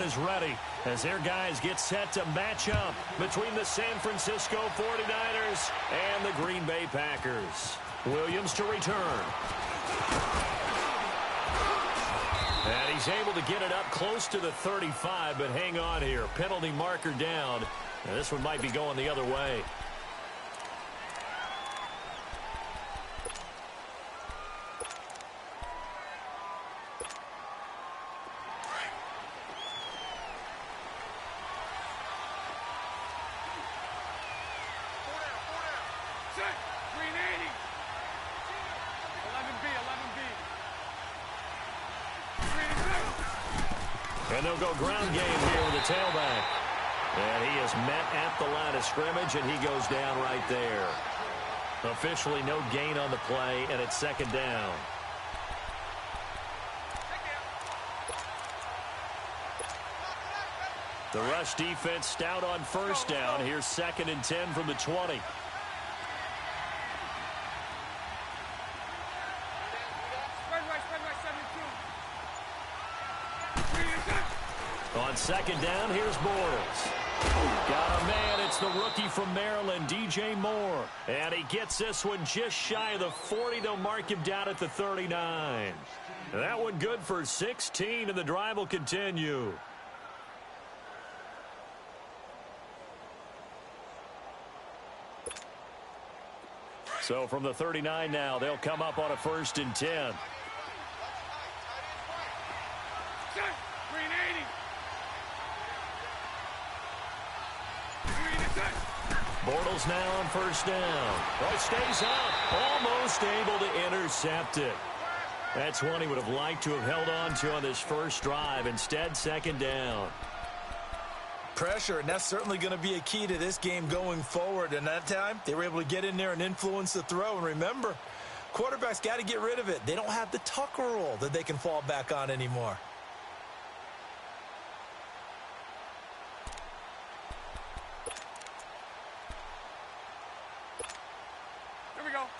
is ready as their guys get set to match up between the San Francisco 49ers and the Green Bay Packers. Williams to return. And he's able to get it up close to the 35, but hang on here. Penalty marker down. And this one might be going the other way. And they'll go ground game here with the tailback. And he is met at the line of scrimmage, and he goes down right there. Officially no gain on the play, and it's second down. The rush defense stout on first down. Here's 2nd and 10 from the 20. On second down, here's Bortles. Got a man. It's the rookie from Maryland, DJ Moore. And he gets this one just shy of the 40. They'll mark him down at the 39. That one good for 16, and the drive will continue. So from the 39 now, they'll come up on a 1st and 10. Bortles now on first down. Oh, stays up. Almost able to intercept it. That's one he would have liked to have held on to on this first drive. Instead, second down. Pressure, and that's certainly going to be a key to this game going forward. And that time, they were able to get in there and influence the throw. And remember, quarterbacks got to get rid of it. They don't have the Tucker rule that they can fall back on anymore.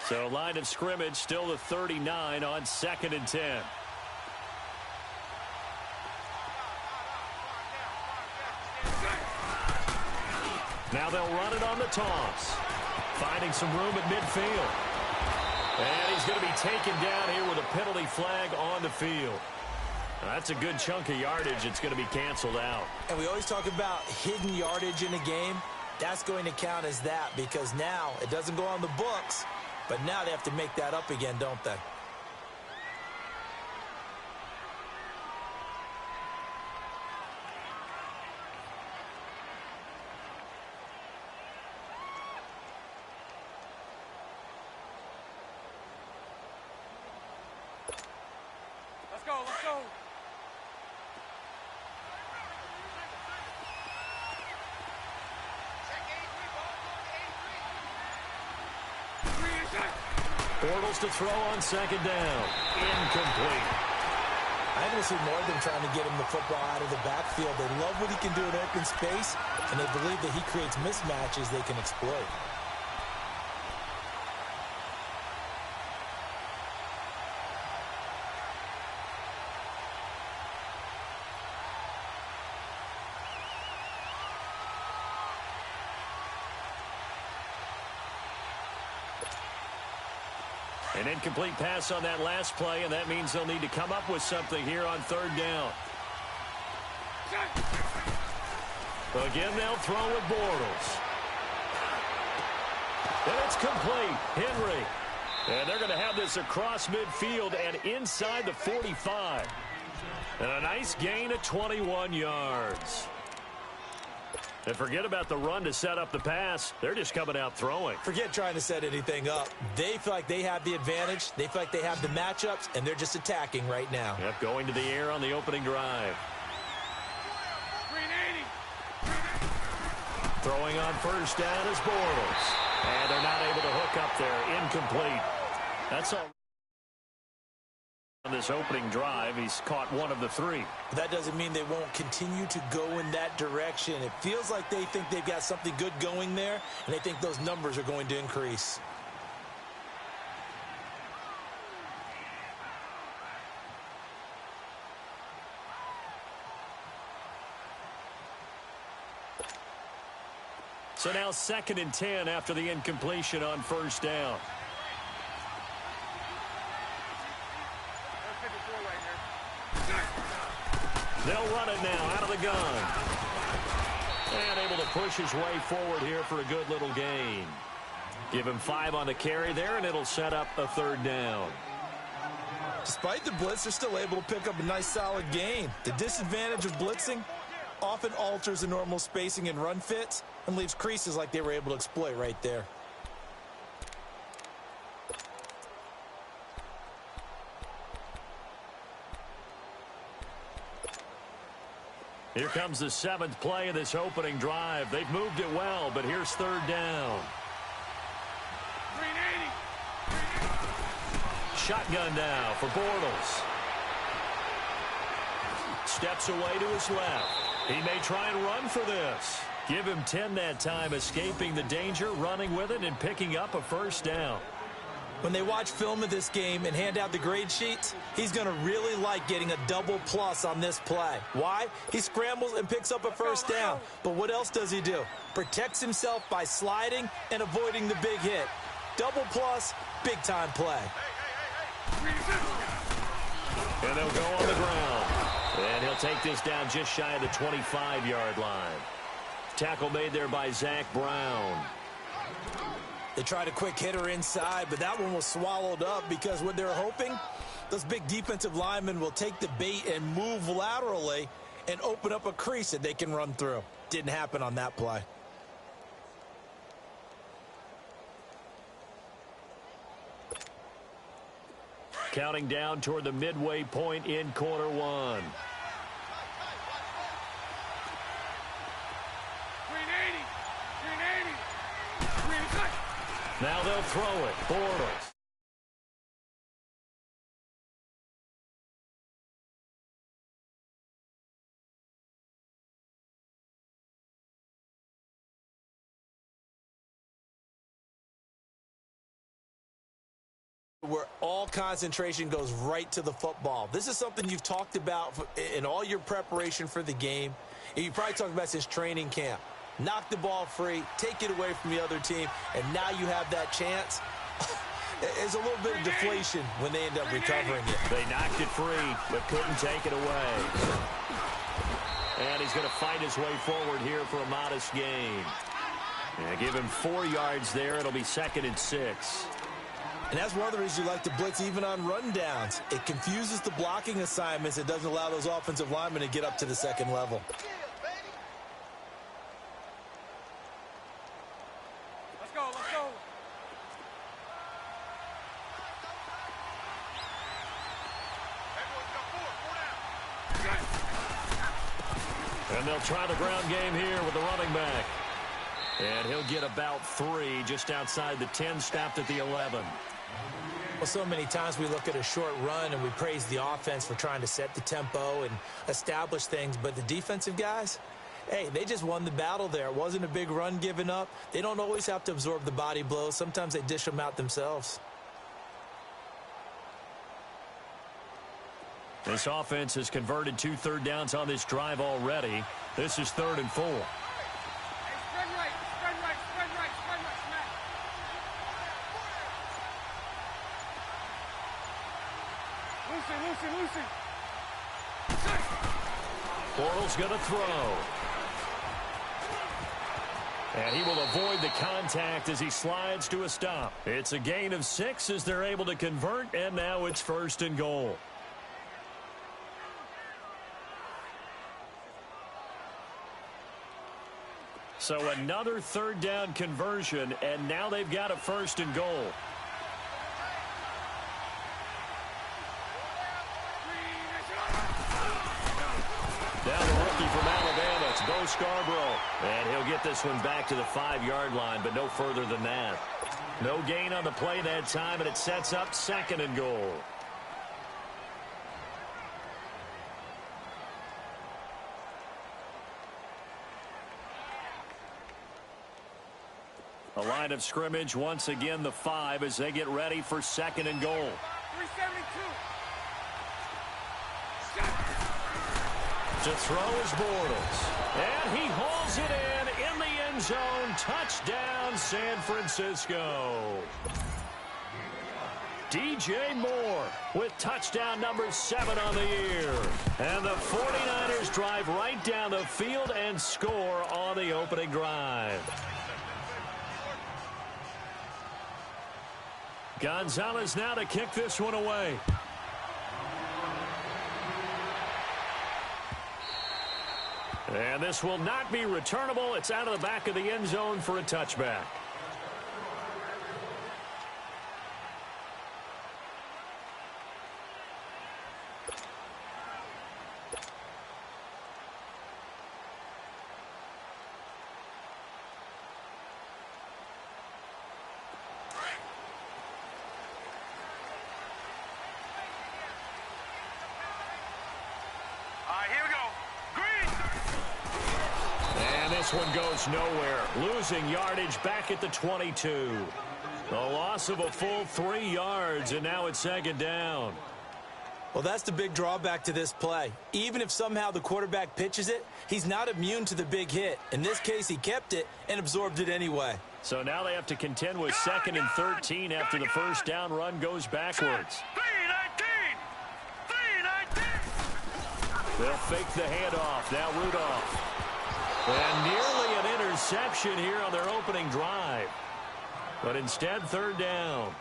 So line of scrimmage still the 39 on 2nd and 10. Now they'll run it on the toss. Finding some room at midfield. And he's going to be taken down here with a penalty flag on the field. That's a good chunk of yardage. It's going to be canceled out. And we always talk about hidden yardage in a game. That's going to count as that because now it doesn't go on the books. But now they have to make that up again, don't they? Let's go, let's go. Bortles to throw on second down. Incomplete. I haven't seen more of them trying to get him the football out of the backfield. They love what he can do in open space, and they believe that he creates mismatches they can exploit. An incomplete pass on that last play, and that means they'll need to come up with something here on 3rd down. Again, they'll throw with Bortles. And it's complete. Henry. And they're going to have this across midfield and inside the 45. And a nice gain of 21 yards. And forget about the run to set up the pass. They're just coming out throwing. Forget trying to set anything up. They feel like they have the advantage. They feel like they have the matchups, and they're just attacking right now. Yep, going to the air on the opening drive. Throwing on first down is Bortles. And they're not able to hook up there. Incomplete. That's all. On this opening drive, he's caught one of the 3. That doesn't mean they won't continue to go in that direction. It feels like they think they've got something good going there, and they think those numbers are going to increase. So now 2nd and 10 after the incompletion on first down. They'll run it now out of the gun. And able to push his way forward here for a good little gain. Give him 5 on the carry there, and it'll set up a 3rd down. Despite the blitz, they're still able to pick up a nice, solid gain. The disadvantage of blitzing often alters the normal spacing and run fits and leaves creases like they were able to exploit right there. Here comes the 7th play of this opening drive. They've moved it well, but here's 3rd down. Shotgun now for Bortles. Steps away to his left. He may try and run for this. Give him 10 that time, escaping the danger, running with it, and picking up a 1st down. When they watch film of this game and hand out the grade sheets, he's going to really like getting a double plus on this play. Why? He scrambles and picks up a 1st down. But what else does he do? Protects himself by sliding and avoiding the big hit. Double plus, big-time play. And they'll go on the ground. And he'll take this down just shy of the 25-yard line. Tackle made there by Zach Brown. They tried a quick hitter inside, but that one was swallowed up because what they're hoping, those big defensive linemen will take the bait and move laterally and open up a crease that they can run through. Didn't happen on that play. Counting down toward the midway point in quarter 1. Now they'll throw it. Bortles. Where all concentration goes right to the football. This is something you've talked about in all your preparation for the game. And you probably talked about since training camp. Knock the ball free, take it away from the other team, and now you have that chance. There's a little bit of deflation when they end up recovering it. They knocked it free, but couldn't take it away. And he's going to fight his way forward here for a modest gain. And give him 4 yards there. It'll be 2nd and 6. And that's one of the reasons you like to blitz even on rundowns. It confuses the blocking assignments. It doesn't allow those offensive linemen to get up to the 2nd level. And they'll try the ground game here with the running back. And he'll get about 3 just outside the 10, stopped at the 11. Well, so many times we look at a short run and we praise the offense for trying to set the tempo and establish things. But the defensive guys, hey, they just won the battle there. It wasn't a big run given up. They don't always have to absorb the body blows. Sometimes they dish them out themselves. This offense has converted 2 third downs on this drive already. This is 3rd and 4. Hey, spread right, spread right, spread right, spread right, smack. Loosen. Bortles going to throw. And he will avoid the contact as he slides to a stop. It's a gain of 6 as they're able to convert, and now it's 1st and goal. So another 3rd down conversion, and now they've got a 1st and goal. Down the rookie from Alabama, it's Bo Scarborough. And he'll get this one back to the 5-yard line, but no further than that. No gain on the play that time, and it sets up 2nd and goal. A line of scrimmage, once again the 5 as they get ready for 2nd and goal. 372. To throw is Bortles. And he hauls it in the end zone. Touchdown, San Francisco. DJ Moore with touchdown number 7 on the year. And the 49ers drive right down the field and score on the opening drive. Gonzalez now to kick this one away. And this will not be returnable. It's out of the back of the end zone for a touchback. This one goes nowhere. Losing yardage back at the 22. A loss of a full 3 yards, and now it's second down. Well, that's the big drawback to this play. Even if somehow the quarterback pitches it, he's not immune to the big hit. In this case, he kept it and absorbed it anyway. So now they have to contend with 2nd and 13 after the first down run goes backwards. 3-19. They'll fake the handoff. Now Rudolph. And nearly an interception here on their opening drive. But instead, 3rd down.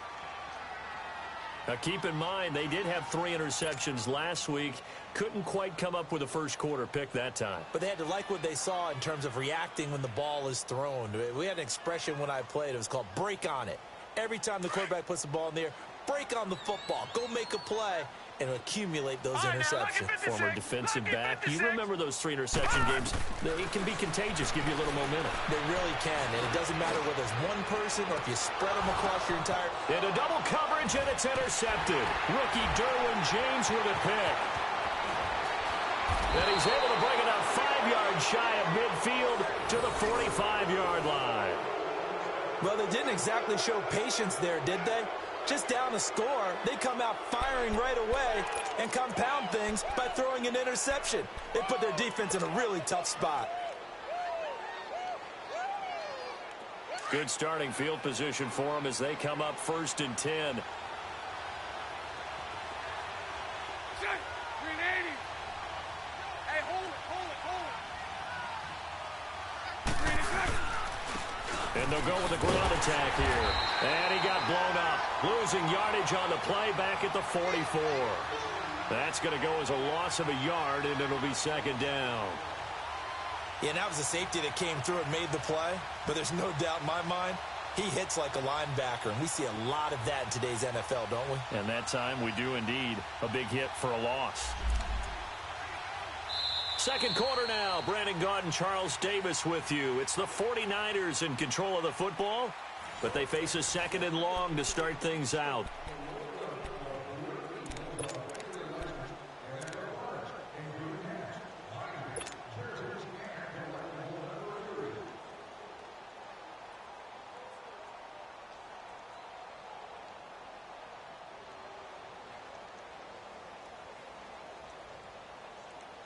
Now, keep in mind, they did have 3 interceptions last week. Couldn't quite come up with a first quarter pick that time. But they had to like what they saw in terms of reacting when the ball is thrown. We had an expression when I played. It was called break on it. Every time the quarterback puts the ball in the air, break on the football. Go make a play and accumulate those interceptions. Former defensive back. You remember those 3 interception games. It can be contagious, give you a little momentum. They really can, and it doesn't matter whether it's one person or if you spread them across your entire... Into double coverage, and it's intercepted. Rookie Derwin James with a pick. And he's able to bring it up 5 yards shy of midfield to the 45-yard line. Well, they didn't exactly show patience there, did they? Just down a score, they come out firing right away and compound things by throwing an interception. They put their defense in a really tough spot. Good starting field position for them as they come up 1st and 10. Hey, hold it. And they'll go with a ground attack here. And he got blown up. Losing yardage on the play back at the 44. That's going to go as a loss of a yard, and it'll be 2nd down. Yeah, that was a safety that came through and made the play. But there's no doubt in my mind, he hits like a linebacker. And we see a lot of that in today's NFL, don't we? And that time we do indeed. A big hit for a loss. Second quarter now. Brandon Gaudin, Charles Davis with you. It's the 49ers in control of the football, but they face a 2nd and long to start things out.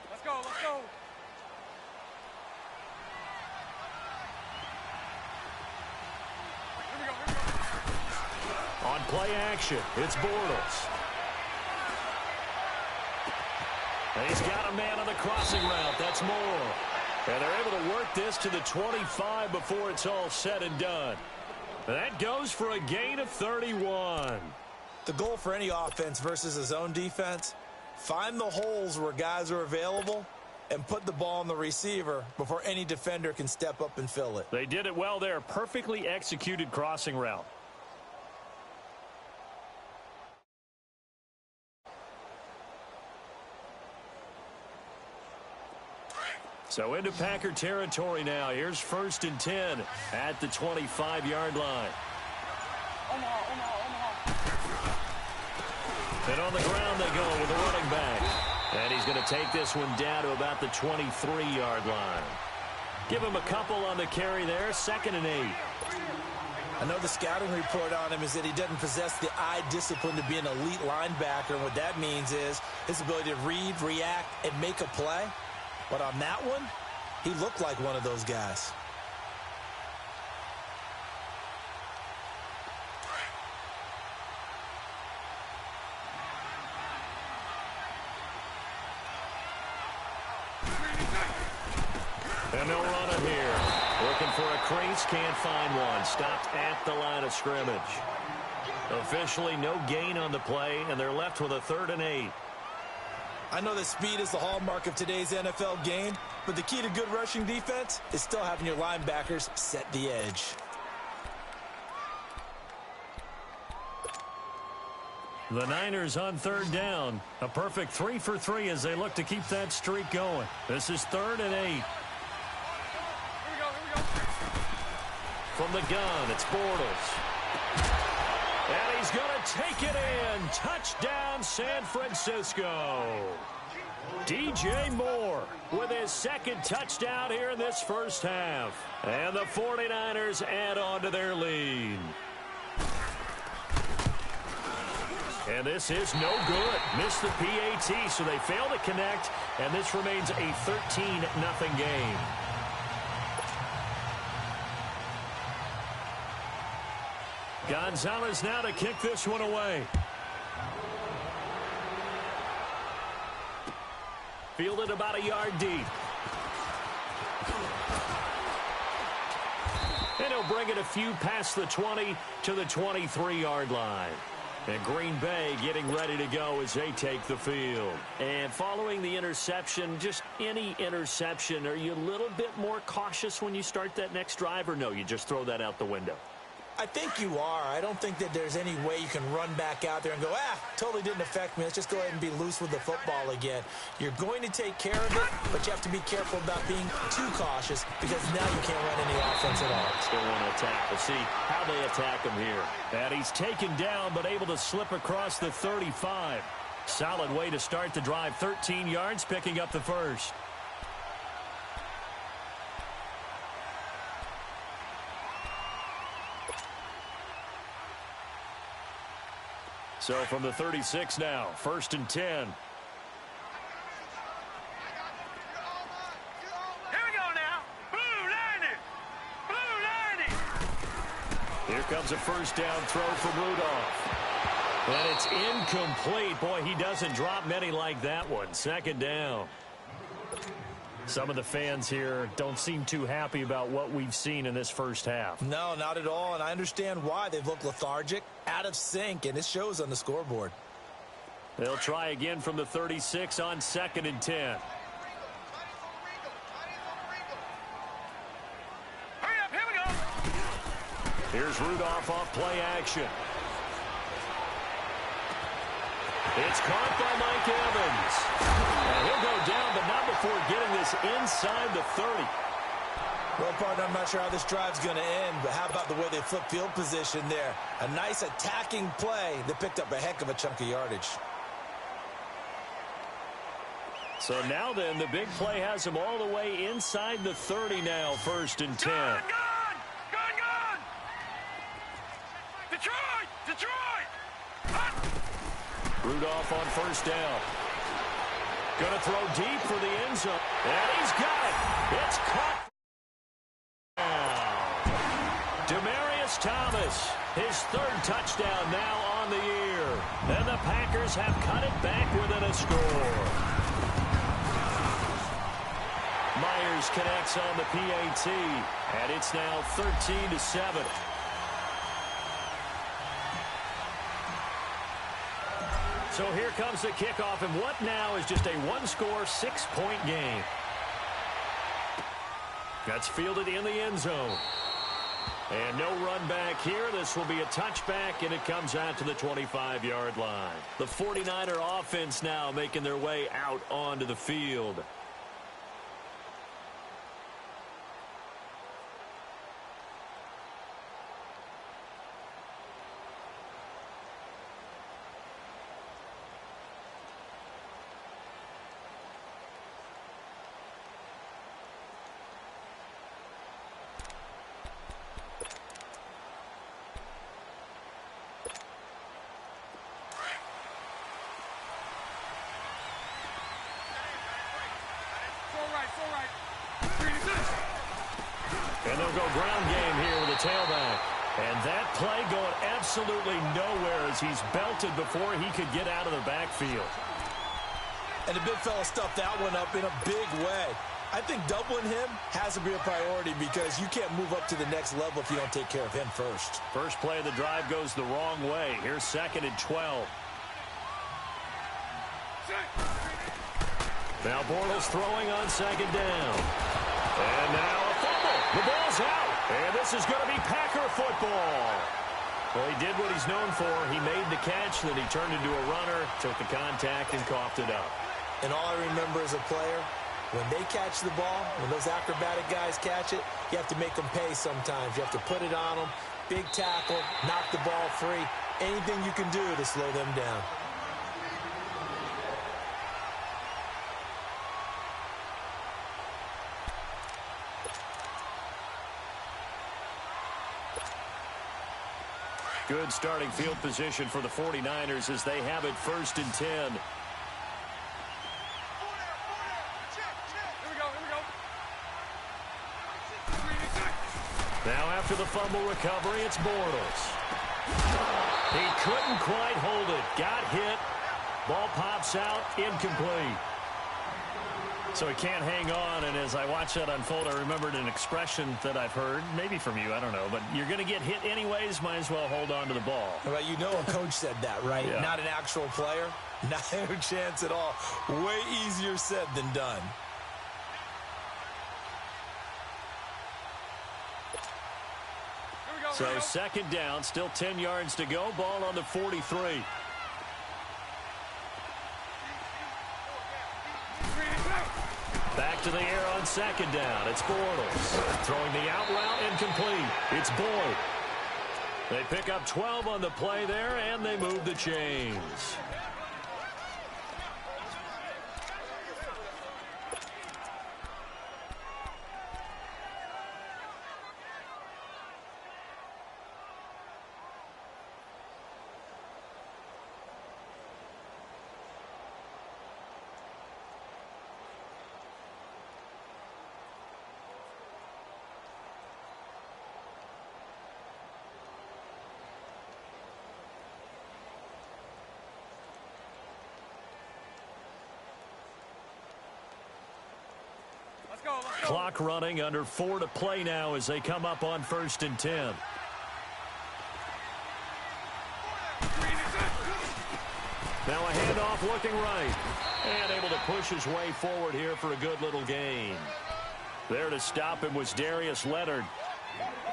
Let's go. Here we go. On play action, it's Bortles. And he's got a man on the crossing route. That's Moore. And they're able to work this to the 25 before it's all said and done. That goes for a gain of 31. The goal for any offense versus a zone defense, find the holes where guys are available and put the ball on the receiver before any defender can step up and fill it. They did it well there. Perfectly executed crossing route. So into Packer territory now. Here's 1st and 10 at the 25-yard line. And on the ground they go with the running back. And he's going to take this one down to about the 23-yard line. Give him a couple on the carry there. 2nd and 8. I know the scouting report on him is that he doesn't possess the eye discipline to be an elite linebacker. And what that means is his ability to read, react, and make a play. But on that one, he looked like one of those guys. And no running here. Looking for a crease, can't find one. Stopped at the line of scrimmage. Officially no gain on the play, and they're left with a 3rd and 8. I know that speed is the hallmark of today's NFL game, but the key to good rushing defense is still having your linebackers set the edge. The Niners on 3rd down. A perfect 3 for 3 as they look to keep that streak going. This is 3rd and 8. From the gun, it's Bortles. And he's going to take it in. Touchdown, San Francisco. DJ Moore with his 2nd touchdown here in this first half. And the 49ers add on to their lead. And this is no good. Missed the PAT, so they fail to connect, and this remains a 13-0 game. Gonzalez now to kick this one away. Fielded about a yard deep. And he'll bring it a few past the 20 to the 23-yard line. And Green Bay getting ready to go as they take the field. And following the interception, just any interception, are you a little bit more cautious when you start that next drive, or no, you just throw that out the window? I think you are. I don't think that there's any way you can run back out there and go, totally didn't affect me. Let's just go ahead and be loose with the football again. You're going to take care of it, but you have to be careful about being too cautious because now you can't run any offense at all. Still want to attack. We'll see how they attack him here. And he's taken down but able to slip across the 35. Solid way to start the drive. 13 yards, picking up the first. So from the 36 now, 1st and 10. Here we go now. Blue Niners. Blue Niners. Here comes a first down throw from Rudolph. And it's incomplete. Boy, he doesn't drop many like that one. 2nd down. Some of the fans here don't seem too happy about what we've seen in this first half. No, not at all, and I understand why. They've looked lethargic, out of sync, and it shows on the scoreboard. They'll try again from the 36 on 2nd and 10. Hurry up, here we go. Here's Rudolph off play action. It's caught by Mike Evans. And he'll go down, but not before getting this inside the 30. Well, partner, I'm not sure how this drive's going to end, but how about the way they flip field position there? A nice attacking play that picked up a heck of a chunk of yardage. So now then, the big play has him all the way inside the 30 now, 1st and 10. Gone! Detroit! Detroit! Hot! Rudolph on 1st down. Going to throw deep for the end zone. And he's got it. It's caught. Demaryius Thomas, his 3rd touchdown now on the year. And the Packers have cut it back within a score. Myers connects on the PAT. And it's now 13-7. So here comes the kickoff, and what now is just a 1-score, 6-point game. That's fielded in the end zone. And no run back here. This will be a touchback, and it comes out to the 25-yard line. The 49er offense now making their way out onto the field. And they'll go ground game here with a tailback. And that play going absolutely nowhere as he's belted before he could get out of the backfield. And the big fella stuffed that one up in a big way. I think doubling him has to be a priority because you can't move up to the next level if you don't take care of him first. First play of the drive goes the wrong way. Here's 2nd and 12. Now Bortles throwing on 2nd down. And now a fumble. The ball's out. And this is going to be Packer football. Well, he did what he's known for. He made the catch, then he turned into a runner, took the contact, and coughed it up. And all I remember as a player, when they catch the ball, when those acrobatic guys catch it, you have to make them pay sometimes. You have to put it on them, big tackle, knock the ball free, anything you can do to slow them down. Good starting field position for the 49ers as they have it 1st and 10. Here we go. Now after the fumble recovery, it's Bortles. He couldn't quite hold it. Got hit. Ball pops out. Incomplete. So he can't hang on, and as I watch that unfold, I remembered an expression that I've heard, maybe from you, I don't know, but you're going to get hit anyways, might as well hold on to the ball. Well, you know a coach said that, right? Yeah. Not an actual player. Not a chance at all. Way easier said than done. So 2nd down, still 10 yards to go. Ball on the 43. Back to the air on 2nd down. It's Bortles. Throwing the out route, incomplete. It's Boyd. They pick up 12 on the play there, and they move the chains. Clock running, under 4 to play now as they come up on 1st and 10. Now a handoff looking right. And able to push his way forward here for a good little gain. There to stop him was Darius Leonard.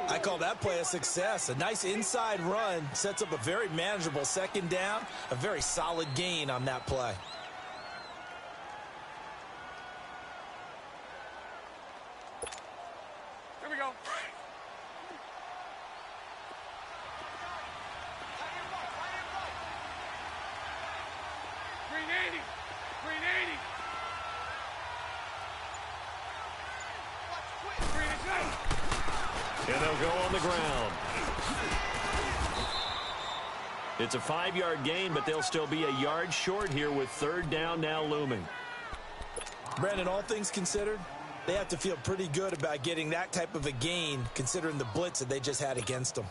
I call that play a success. A nice inside run sets up a very manageable 2nd down. A very solid gain on that play. Here we go. Green 80. Green 80. Green is out. And they'll go on the ground. It's a 5-yard gain, but they'll still be a yard short here with 3rd down now looming. Brandon, all things considered, they have to feel pretty good about getting that type of a gain considering the blitz that they just had against them.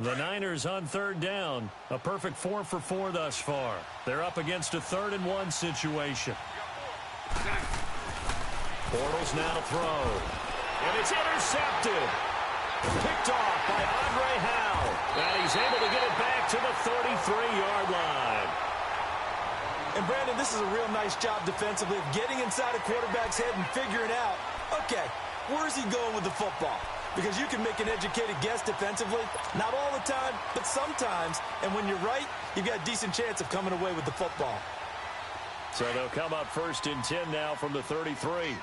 The Niners on 3rd down. A perfect 4 for 4 thus far. They're up against a 3rd and 1 situation. Bortles now to throw. And it's intercepted. Picked off by Andre Howe. And he's able to get it back to the 33-yard line. And, Brandon, this is a real nice job defensively of getting inside a quarterback's head and figuring out, okay, where's he going with the football? Because you can make an educated guess defensively. Not all the time, but sometimes. And when you're right, you've got a decent chance of coming away with the football. So they'll come up 1st and 10 now from the 33.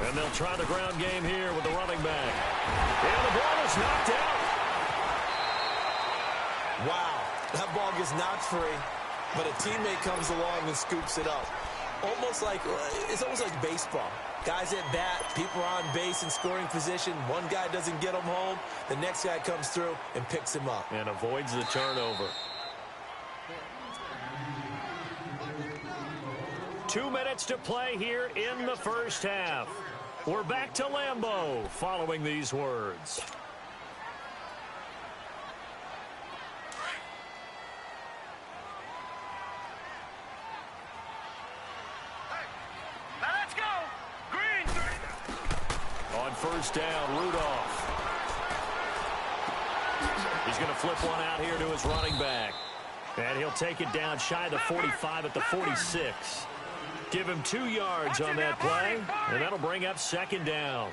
And they'll try the ground game here with the running back. And the ball is knocked out. Wow, that ball gets knocked free, but a teammate comes along and scoops it up. almost like baseball. Guys at bat, people are on base in scoring position. One guy doesn't get him home. The next guy comes through and picks him up. And avoids the turnover. 2 minutes to play here in the first half. We're back to Lambeau following these words. First down, Rudolph. He's going to flip one out here to his running back. And he'll take it down shy of the 45 at the 46. Give him 2 yards on that play, and that'll bring up second down.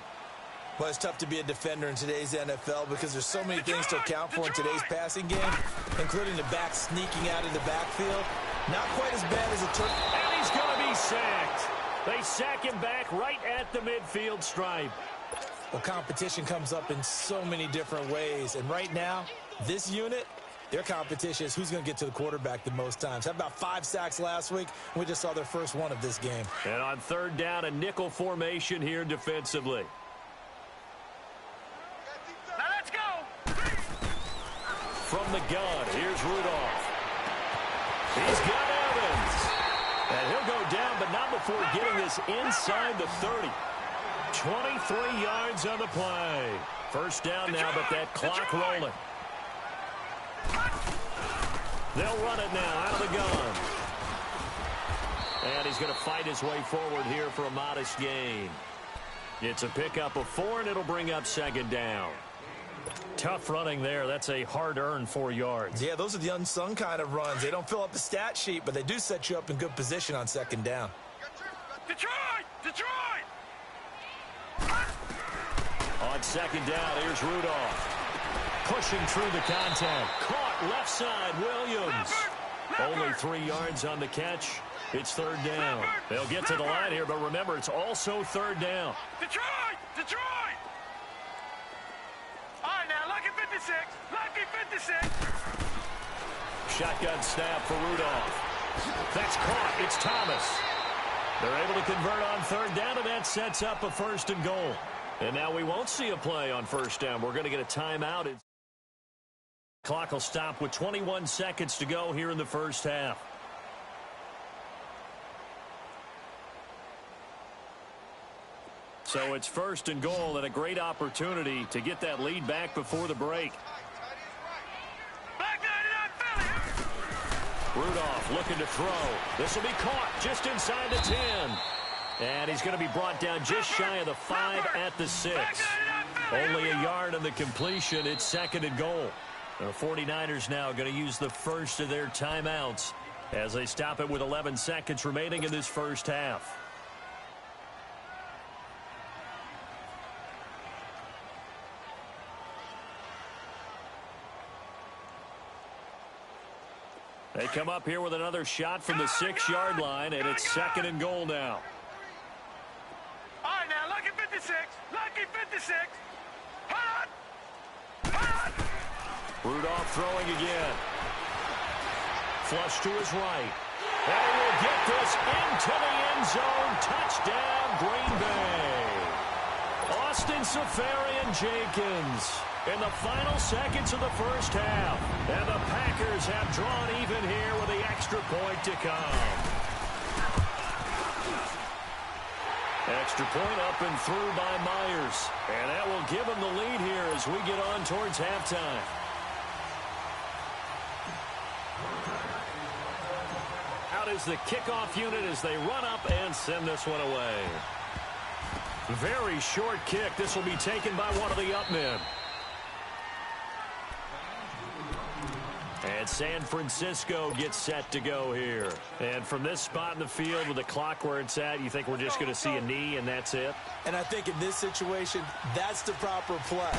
Well, it's tough to be a defender in today's NFL because there's so many things to account for in today's passing game, including the back sneaking out of the backfield. Not quite as bad as it took. And he's going to be sacked. They sack him back right at the midfield stripe. Well, competition comes up in so many different ways. And right now, this unit, their competition is who's going to get to the quarterback the most times. How about 5 sacks last week? We just saw their first one of this game. And on third down, a nickel formation here defensively. Now let's go. From the gun, here's Rudolph. He's got Evans. And he'll go down, but not before getting this inside the 30. 23 yards on the play. First down now, but that clock rolling. They'll run it now out of the gun. And he's going to fight his way forward here for a modest gain. It's a pickup of 4, and it'll bring up second down. Tough running there. That's a hard-earned 4 yards. Yeah, those are the unsung kind of runs. They don't fill up the stat sheet, but they do set you up in good position on second down. Detroit! Detroit! On second down, here's Rudolph. Pushing through the contact. Caught left side, Williams. Only 3 yards on the catch. It's third down. They'll get to the line here, but remember, it's also third down. Detroit! Detroit! All right, now, lucky 56. Lucky 56. Shotgun snap for Rudolph. That's caught. It's Thomas. They're able to convert on third down, and that sets up a first and goal. And now we won't see a play on first down. We're going to get a timeout. Clock will stop with 21 seconds to go here in the first half. So it's first and goal, and a great opportunity to get that lead back before the break. Rudolph looking to throw. This will be caught just inside the 10. And he's going to be brought down just shy of the 5 at the 6. Only a yard on the completion. It's second and goal. The 49ers now going to use the first of their timeouts as they stop it with 11 seconds remaining in this first half. They come up here with another shot from the 6-yard line, and it's second and goal now. All right, now, lucky 56. Lucky 56. Hot! Hot! Rudolph throwing again. Flush to his right. And he will get this into the end zone. Touchdown, Green Bay. Austin Seferian-Jenkins in the final seconds of the first half. And the Packers have drawn even here with the extra point to come. Extra point up and through by Myers. And that will give him the lead here as we get on towards halftime. Out is the kickoff unit as they run up and send this one away. Very short kick. This will be taken by one of the up men. And San Francisco gets set to go here. And from this spot in the field with the clock where it's at, you think we're just going to see a knee and that's it? And I think in this situation, that's the proper play.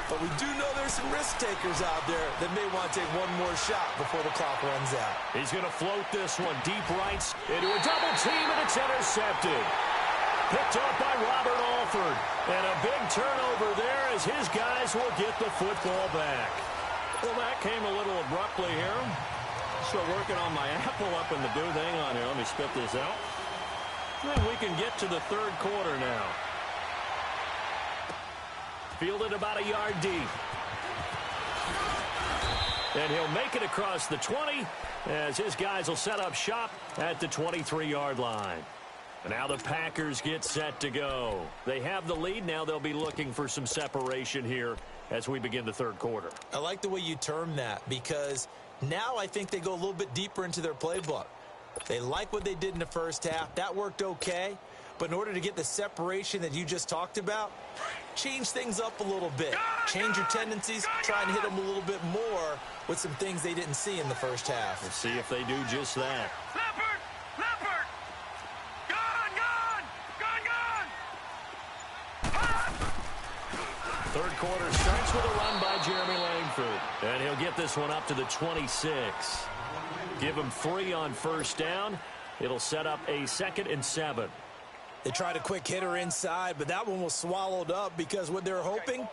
But we do know there's some risk takers out there that may want to take one more shot before the clock runs out. He's going to float this one deep right into a double team, and it's intercepted. Picked off by Robert Alford. And a big turnover there as his guys will get the football back. Well, that came a little abruptly here. Still working on my apple up in the booth. Hang on here. Let me spit this out. And we can get to the third quarter now. Fielded about a yard deep. And he'll make it across the 20 as his guys will set up shop at the 23-yard line. And now the Packers get set to go. They have the lead. Now they'll be looking for some separation here as we begin the third quarter. I like the way you term that because now I think they go a little bit deeper into their playbook. They like what they did in the first half. That worked okay. But in order to get the separation that you just talked about, change things up a little bit. Change your tendencies. Try and hit them a little bit more with some things they didn't see in the first half. Let's see if they do just that. Leopard! Leopard! Gone! Gone! Gone! Third quarter starts with a run by Jeremy Langford. And he'll get this one up to the 26. Give him 3 on first down. It'll set up a 2nd and 7. They tried a quick hitter inside, but that one was swallowed up because what they're hoping,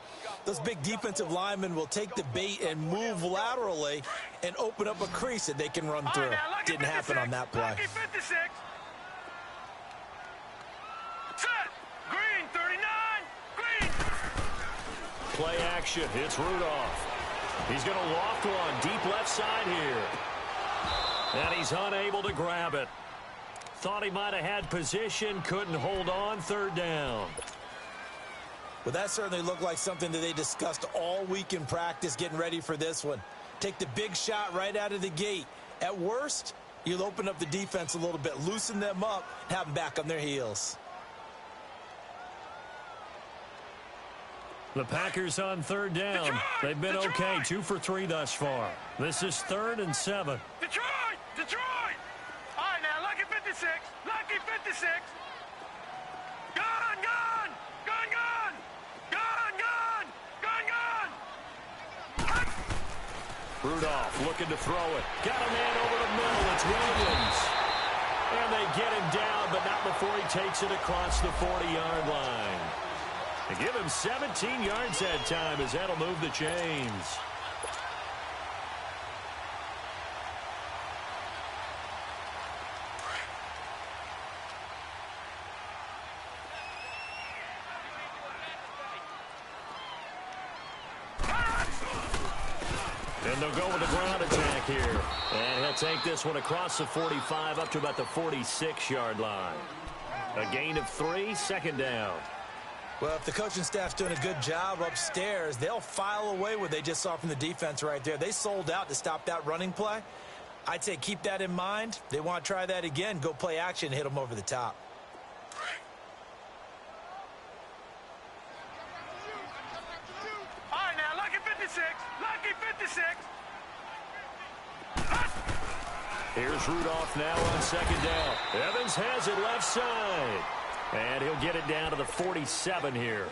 those big defensive linemen will take the bait and move laterally and open up a crease that they can run through. Didn't happen on that play. Lucky 56. Set. Green 39. Green. Play action. It's Rudolph. He's going to loft one deep left side here. And he's unable to grab it. Thought he might have had position, couldn't hold on, third down. Well, that certainly looked like something that they discussed all week in practice getting ready for this one. Take the big shot right out of the gate. At worst, you'll open up the defense a little bit, loosen them up, have them back on their heels. The Packers on third down. They've been okay, 2 for 3 thus far. This is 3rd and 7. Detroit! Detroit! All right, now, lucky 56. Lucky 56. Gone! Gone! Gone! Gone! Gone! Gone! Gone! Gone! Rudolph looking to throw it. Got a man over the middle. It's Williams. And they get him down, but not before he takes it across the 40-yard line. They give him 17 yards that time as that'll move the chains. And they'll go with the ground attack here. And he'll take this one across the 45 up to about the 46-yard line. A gain of 3, 2nd down. Well, if the coaching staff's doing a good job upstairs, they'll file away what they just saw from the defense right there. They sold out to stop that running play. I'd say keep that in mind. They want to try that again. Go play action, hit them over the top. All right, now, lucky 56. Lucky 56. Here's Rudolph now on 2nd down. Evans has it left side. And he'll get it down to the 47 here.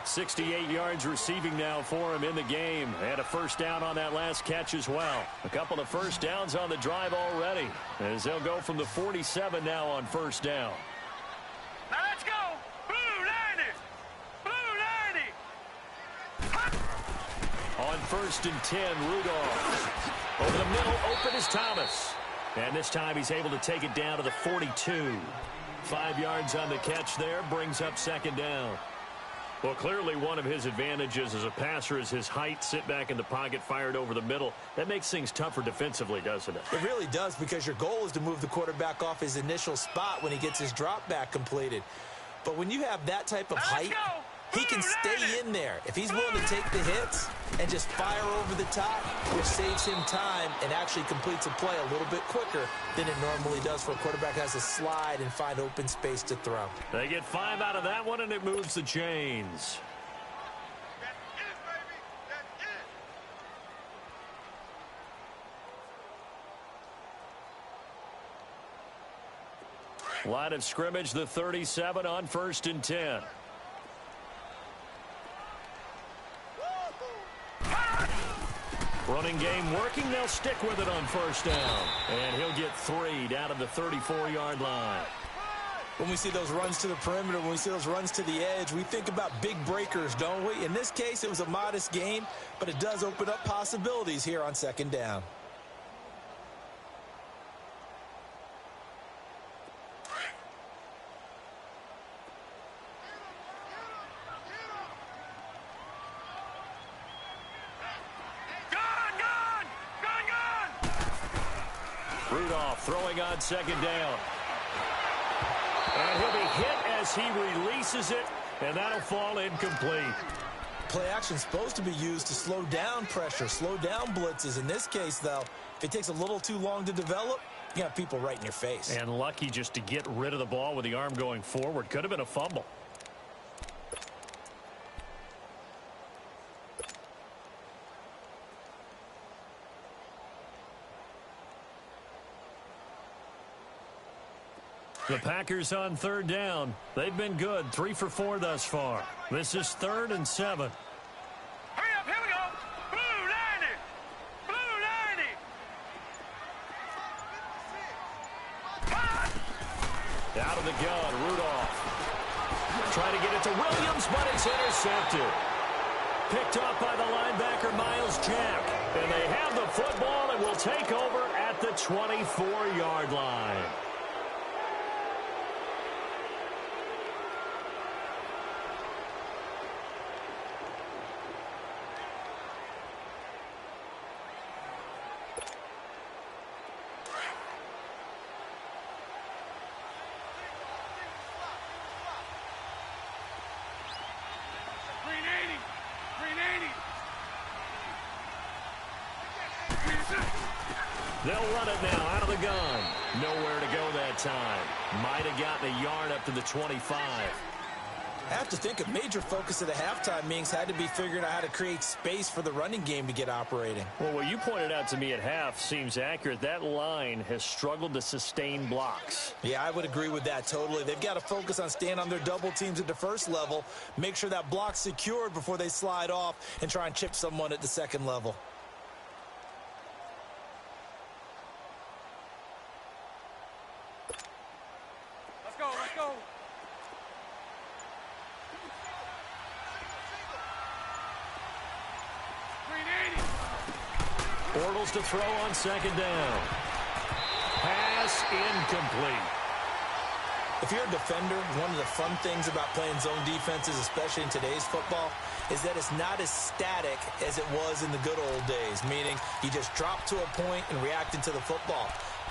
68 yards receiving now for him in the game. And a first down on that last catch as well. A couple of first downs on the drive already, as they'll go from the 47 now on first down. Now let's go. Blue 90. Blue 90. On 1st and 10, Rudolph. Over the middle, open is Thomas. And this time he's able to take it down to the 42. 5 yards on the catch there, brings up 2nd down. Well, clearly one of his advantages as a passer is his height, sit back in the pocket, fired over the middle. That makes things tougher defensively, doesn't it? It really does, because your goal is to move the quarterback off his initial spot when he gets his drop back completed. But when you have that type of height, he can stay in there. If he's willing to take the hits and just fire over the top, which saves him time and actually completes a play a little bit quicker than it normally does for a quarterback who has to slide and find open space to throw. They get 5 out of that one, and it moves the chains. Line of scrimmage, the 37 on 1st and 10. Running game working. They'll stick with it on first down. And he'll get 3 down to the 34-yard line. When we see those runs to the perimeter, when we see those runs to the edge, we think about big breakers, don't we? In this case, it was a modest gain, but it does open up possibilities here on 2nd down. Rudolph throwing on second down. And he'll be hit as he releases it, and that'll fall incomplete. Play action is supposed to be used to slow down pressure, slow down blitzes. In this case, though, if it takes a little too long to develop, you got people right in your face. And lucky just to get rid of the ball with the arm going forward. Could have been a fumble. The Packers on third down. They've been good, 3 for 4 thus far. This is 3rd and 7. Hurry up, here we go. Blue 90. Blue 90. Out of the gun, Rudolph. Trying to get it to Williams, but it's intercepted. Picked off by the linebacker, Miles Jack. And they have the football and will take over at the 24-yard line. They'll run it now out of the gun. Nowhere to go that time. Might have gotten a yard up to the 25. I have to think a major focus of the halftime meetings had to be figuring out how to create space for the running game to get operating. Well, what you pointed out to me at half seems accurate. That line has struggled to sustain blocks. Yeah, I would agree with that totally. They've got to focus on staying on their double teams at the first level, make sure that block's secured before they slide off and try and chip someone at the second level. Let's go. Bortles to throw on second down. Pass incomplete. If you're a defender, one of the fun things about playing zone defenses, especially in today's football, is that it's not as static as it was in the good old days, meaning you just drop to a point and react into the football.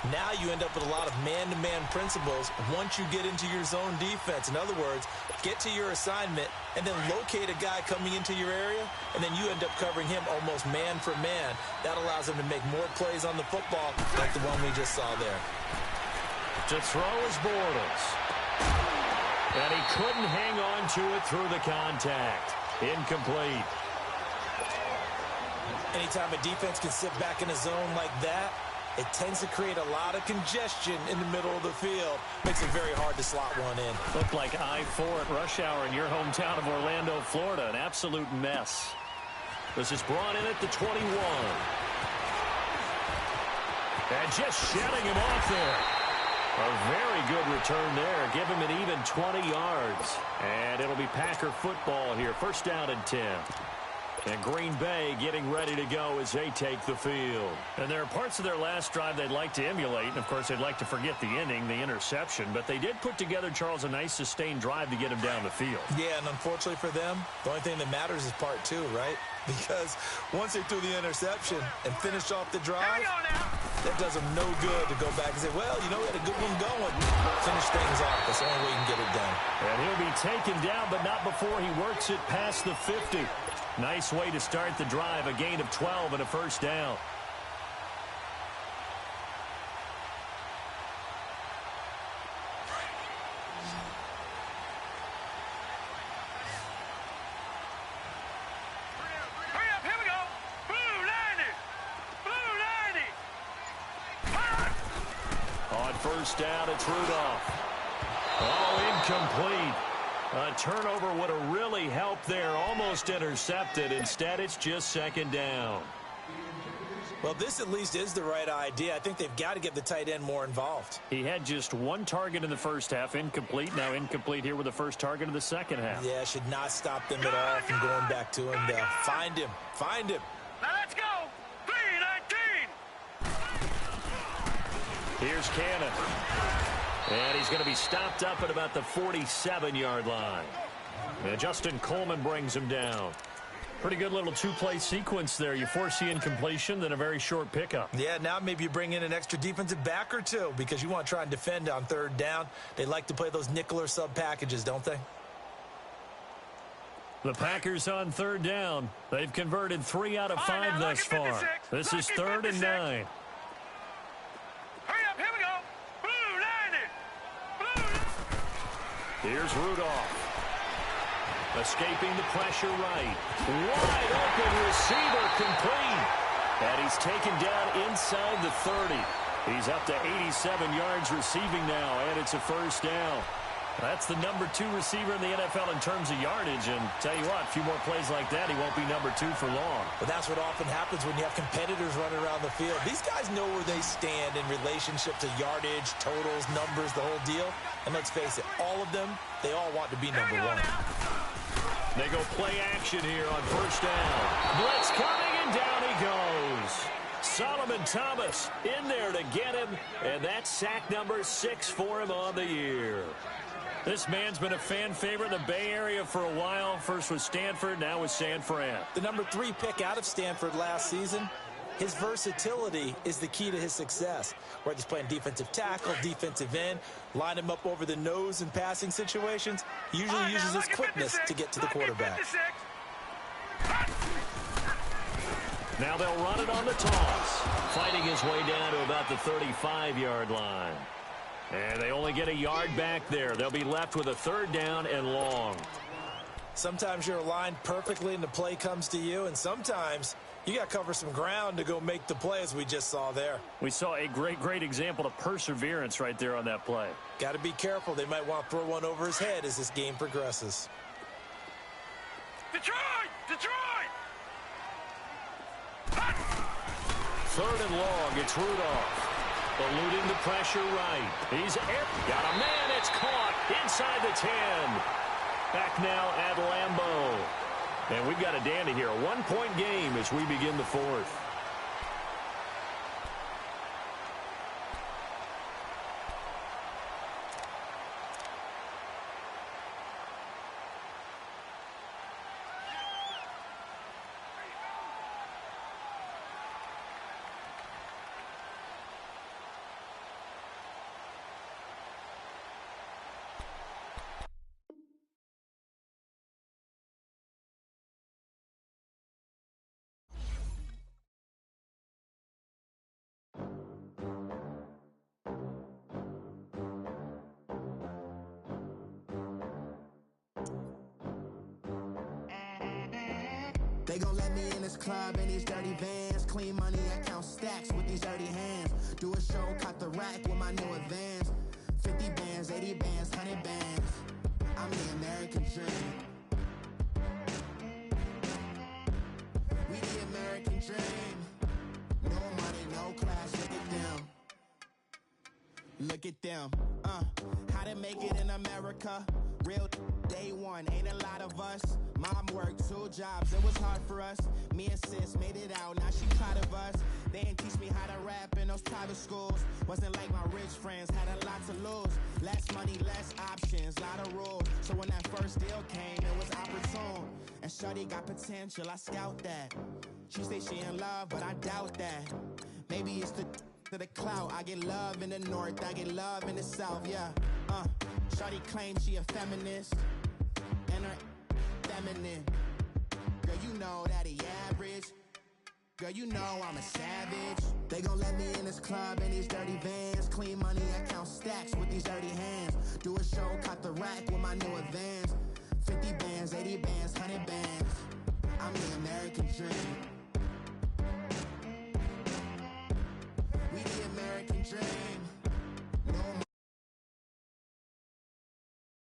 Now you end up with a lot of man-to-man principles once you get into your zone defense. In other words, get to your assignment and then locate a guy coming into your area, and then you end up covering him almost man for man. That allows him to make more plays on the football like the one we just saw there. To throw is Bortles. And he couldn't hang on to it through the contact. Incomplete. Anytime a defense can sit back in a zone like that, it tends to create a lot of congestion in the middle of the field. Makes it very hard to slot one in. Looked like I-4 at rush hour in your hometown of Orlando, Florida. An absolute mess. This is brought in at the 21. And just shutting him off there. A very good return there. Give him an even 20 yards. And it'll be Packer football here. First down and 10. And Green Bay getting ready to go as they take the field. And there are parts of their last drive they'd like to emulate. And, of course, they'd like to forget the ending, the interception. But they did put together, Charles, a nice sustained drive to get him down the field. Yeah, and unfortunately for them, the only thing that matters is part two, right? Because once they threw the interception and finished off the drive, that does them no good to go back and say, well, you know, we had a good one going. Finish things off. That's the only way you can get it done. And he'll be taken down, but not before he works it past the 50. Nice way to start the drive, a gain of 12 and a first down. Hurry up, here we go. Blue 90. On first down, it's Rudolph. Oh, incomplete. A turnover would have really helped there. Almost intercepted. Instead, it's just second down. Well, this at least is the right idea. I think they've got to get the tight end more involved. He had just one target in the first half, incomplete. Now incomplete here with the first target of the second half. Yeah, should not stop them at all from going back to him. Find him. Find him. Now let's go. 3-19. Here's Cannon. And he's going to be stopped up at about the 47-yard line. And Justin Coleman brings him down. Pretty good little two-play sequence there. You force the incompletion, then a very short pickup. Yeah, now maybe you bring in an extra defensive back or two because you want to try and defend on third down. They like to play those nickel or sub packages, don't they? The Packers on third down. They've converted 3 out of 5 thus far. This is 3rd and 9. Hurry up, here we go. Blue, line it. Blue. Here's Rudolph. Escaping the pressure right. Wide open receiver complete. And he's taken down inside the 30. He's up to 87 yards receiving now, and it's a first down. That's the number 2 receiver in the NFL in terms of yardage. And tell you what, a few more plays like that, he won't be number 2 for long. But that's what often happens when you have competitors running around the field. These guys know where they stand in relationship to yardage, totals, numbers, the whole deal. And let's face it, all of them, they all want to be number 1. They go play action here on first down. Blitz coming, and down he goes. Solomon Thomas in there to get him, and that's sack number 6 for him on the year. This man's been a fan favorite in the Bay Area for a while. First with Stanford, now with San Fran. The number 3 pick out of Stanford last season. His versatility is the key to his success. Whether he's playing defensive tackle, defensive end, line him up over the nose in passing situations, he usually uses his quickness to get to the quarterback. Now they'll run it on the toss. Fighting his way down to about the 35-yard line. And they only get a yard back there. They'll be left with a 3rd down and long. Sometimes you're aligned perfectly and the play comes to you, and sometimes you got to cover some ground to go make the play, as we just saw there. We saw a great example of perseverance right there on that play. Got to be careful. They might want to throw one over his head as this game progresses. Detroit! 3rd and long. It's Rudolph. Eluding the pressure right. He's got a man. It's caught inside the 10. Back now at Lambeau. And we've got a dandy here. A 1-point game as we begin the 4th. They gon' let me in this club in these dirty vans. Clean money, I count stacks with these dirty hands. Do a show, cut the rack with my new advance. 50 bands, 80 bands, 100 bands. I'm the American dream. We the American dream. No money, no class, look at them. Look at them, how to make it in America. Real day one, ain't a lot of us. Mom worked 2 jobs, it was hard for us. Me and sis made it out, now she proud of us. They didn't teach me how to rap in those private schools. Wasn't like my rich friends, had a lot to lose. Less money, less options, lot of rules. So when that first deal came, it was opportune. And shorty got potential, I scout that. She say she in love, but I doubt that. Maybe it's to the clout. I get love in the north, I get love in the south, yeah. Shorty claims she a feminist, and her feminine. Girl, you know that he average. Girl, you know I'm a savage. They gon' let me in this club in these dirty vans. Clean money, I count stacks with these dirty hands. Do a show, cut the rack with my new advance. 50 bands, 80 bands, 100 bands. I'm the American dream.